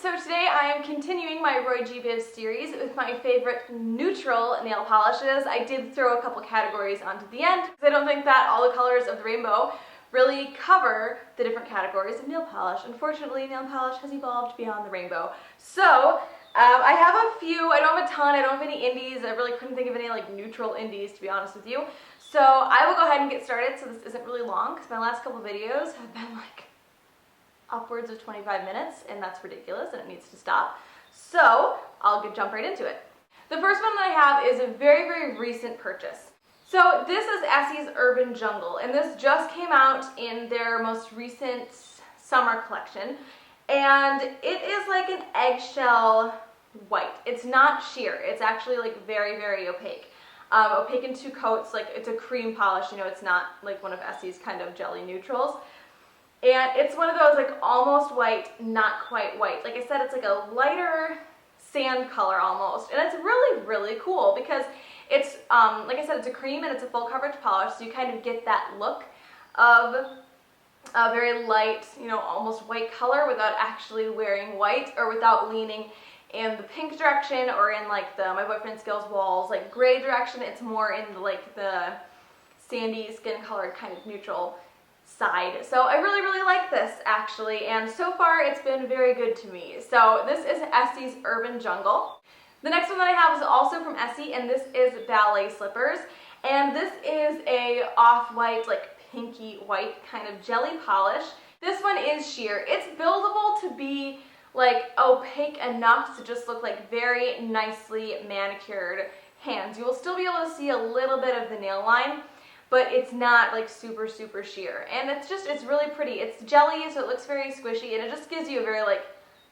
So today I am continuing my Roy G. Biv series with my favorite neutral nail polishes. I did throw a couple categories onto the end because I don't think that all the colors of the rainbow really cover the different categories of nail polish. Unfortunately, nail polish has evolved beyond the rainbow. So I have a few. I don't have a ton. I don't have any indies. I really couldn't think of any like neutral indies, to be honest with you. So I will go ahead and get started so this isn't really long because my last couple videos have been like upwards of 25 minutes, and that's ridiculous, and it needs to stop. So I'll jump right into it. The first one that I have is a very, very recent purchase. So this is Essie's Urban Jungle, and this just came out in their most recent summer collection, and it is like an eggshell white. It's not sheer. It's actually like very, very opaque. Opaque in two coats, like it's a cream polish, you know, it's not like one of Essie's kind of jelly neutrals. And it's one of those like almost white, not quite white. Like I said, it's like a lighter sand color almost. And it's really, really cool because it's, like I said, it's a cream and it's a full coverage polish. So you kind of get that look of a very light, you know, almost white color without actually wearing white or without leaning in the pink direction or in like the My Boyfriend Skills Walls, like gray direction. It's more in like the sandy skin colored kind of neutral side. So I really, really like this actually, and so far it's been very good to me. So this is Essie's Urban Jungle. The next one that I have is also from Essie, and this is Ballet slippers, and this is a off-white, like pinky white kind of jelly polish. This one is sheer. It's buildable to be like opaque enough to just look like very nicely manicured hands. You will still be able to see a little bit of the nail line, but it's not like super, super sheer. And it's really pretty. It's jelly, so it looks very squishy, and it just gives you a very like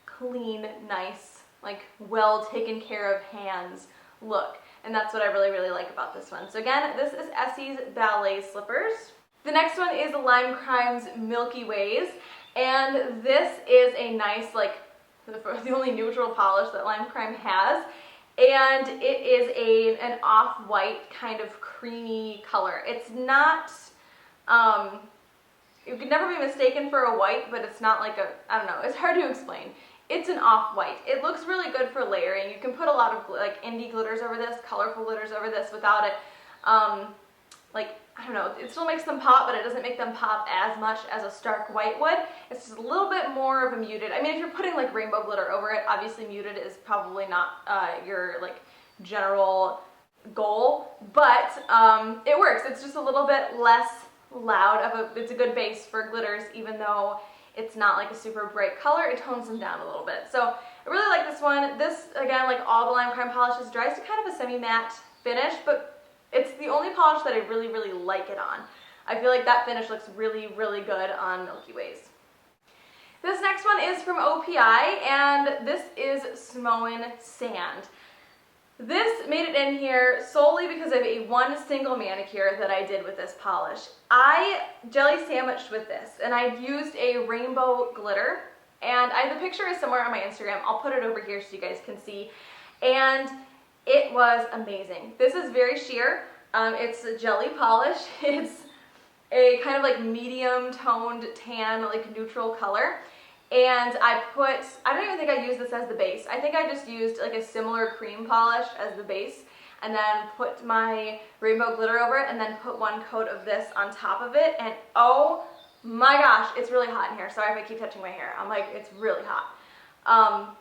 clean, nice, like well taken care of hands look. And that's what I really, really like about this one. So again, this is Essie's Ballet slippers. The next one is Lime Crime's Milky Ways, and this is a nice, like, the only neutral polish that Lime Crime has. And it is an off-white kind of creamy color. It's not, you could never be mistaken for a white, but it's not like a, I don't know, it's hard to explain. It's an off-white. It looks really good for layering. You can put a lot of like indie glitters over this, colorful glitters over this without it, like, I don't know, it still makes them pop, but it doesn't make them pop as much as a stark white would. It's just a little bit more of a muted. I mean, if you're putting like rainbow glitter over it, obviously muted is probably not your like general goal, but it works. It's just a little bit less loud it's a good base for glitters, even though it's not like a super bright color. It tones them down a little bit. So I really like this one. This, again, like all the Lime Crime polishes, dries to kind of a semi-matte finish, but it's the only polish that I really, really like it on. I feel like that finish looks really, really good on Milky Ways. This next one is from OPI, and this is Samoan Sand. This made it in here solely because of one single manicure that I did with this polish. I jelly sandwiched with this, and I used a rainbow glitter, and the picture is somewhere on my Instagram. I'll put it over here so you guys can see. And it was amazing. This is very sheer. It's a jelly polish. It's a kind of like medium toned tan, like neutral color. And I don't even think I used this as the base. I think I just used like a similar cream polish as the base, and then put my rainbow glitter over it, and then put one coat of this on top of it. And oh my gosh, it's really hot in here. Sorry if I keep touching my hair. I'm like, it's really hot.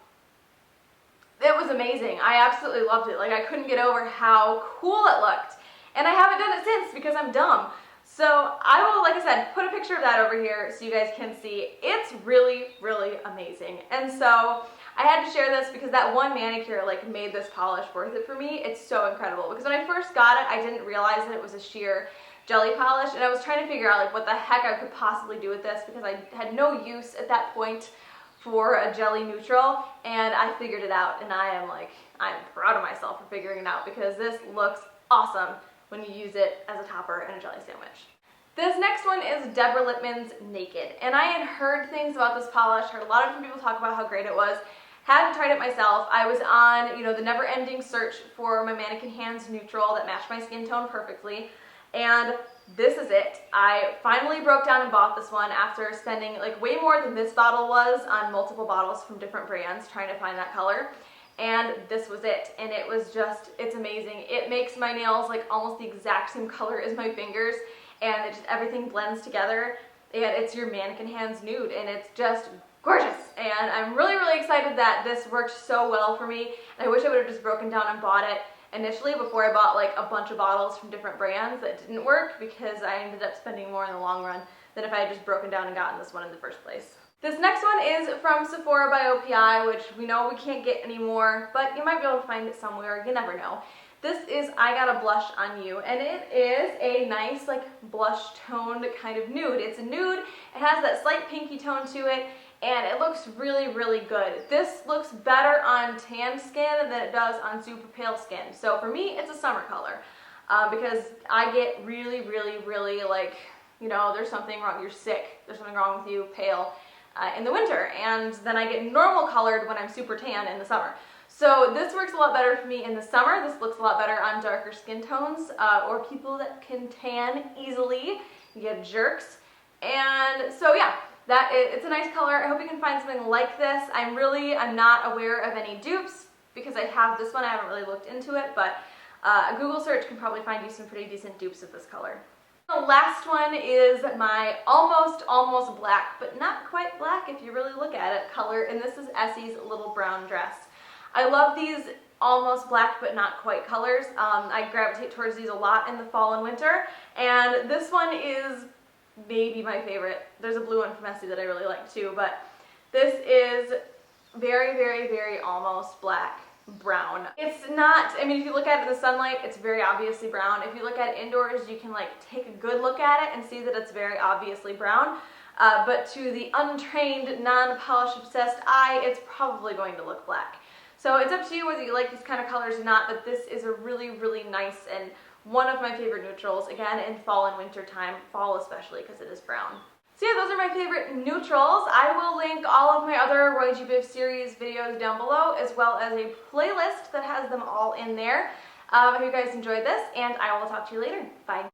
It was amazing. I absolutely loved it. Like, I couldn't get over how cool it looked. And I haven't done it since because I'm dumb. So I will, like I said, put a picture of that over here so you guys can see. It's really, really amazing. And so I had to share this because that one manicure like made this polish worth it for me. It's so incredible because when I first got it, I didn't realize that it was a sheer jelly polish, and I was trying to figure out like what the heck I could possibly do with this because I had no use at that point for a jelly neutral, and I figured it out, and I'm proud of myself for figuring it out because this looks awesome when you use it as a topper in a jelly sandwich. This next one is Deborah Lippmann's Naked, and I had heard things about this polish, heard a lot of different people talk about how great it was. Hadn't tried it myself. I was on, you know, the never-ending search for my mannequin hands neutral that matched my skin tone perfectly, and this is it. I finally broke down and bought this one after spending like way more than this bottle was on multiple bottles from different brands trying to find that color. And this was it, and it was just, it's amazing. It makes my nails like almost the exact same color as my fingers, and it just, everything blends together, and it's your mannequin hands nude, and it's just gorgeous. And I'm really, really excited that this worked so well for me. And I wish I would have just broken down and bought it initially before I bought like a bunch of bottles from different brands that didn't work, because I ended up spending more in the long run than if I had just broken down and gotten this one in the first place. This next one is from Sephora by OPI, which we know we can't get anymore, but you might be able to find it somewhere, you never know. This is I Got a Blush on You, and it is a nice like blush toned kind of nude. It's a nude, it has that slight pinky tone to it, and it looks really, really good. This looks better on tan skin than it does on super pale skin. So for me, it's a summer color, because I get really, really, really like, you know, there's something wrong, you're sick, there's something wrong with you, pale. In the winter, and then I get normal colored when I'm super tan in the summer. So this works a lot better for me in the summer. This looks a lot better on darker skin tones, or people that can tan easily. You get jerks. And so yeah, it's a nice color. I hope you can find something like this. I'm not aware of any dupes because I have this one. I haven't really looked into it, but a Google search can probably find you some pretty decent dupes of this color. The last one is my almost black, but not quite black if you really look at it, color, and this is Essie's Little Brown Dress. I love these almost black but not quite colors. I gravitate towards these a lot in the fall and winter, and this one is maybe my favorite. There's a blue one from Essie that I really like too, but this is very, very, very almost black. Brown. It's not, I mean, if you look at it in the sunlight, it's very obviously brown. If you look at it indoors, you can like take a good look at it and see that it's very obviously brown. But to the untrained, non-polish obsessed eye, it's probably going to look black. So it's up to you whether you like these kind of colors or not, but this is a really, really nice and one of my favorite neutrals, again, in fall and winter time, fall especially because it is brown. So yeah, those are my favorite neutrals. I will link all of my other Roy G. Biv series videos down below, as well as a playlist that has them all in there. I hope you guys enjoyed this, and I will talk to you later. Bye.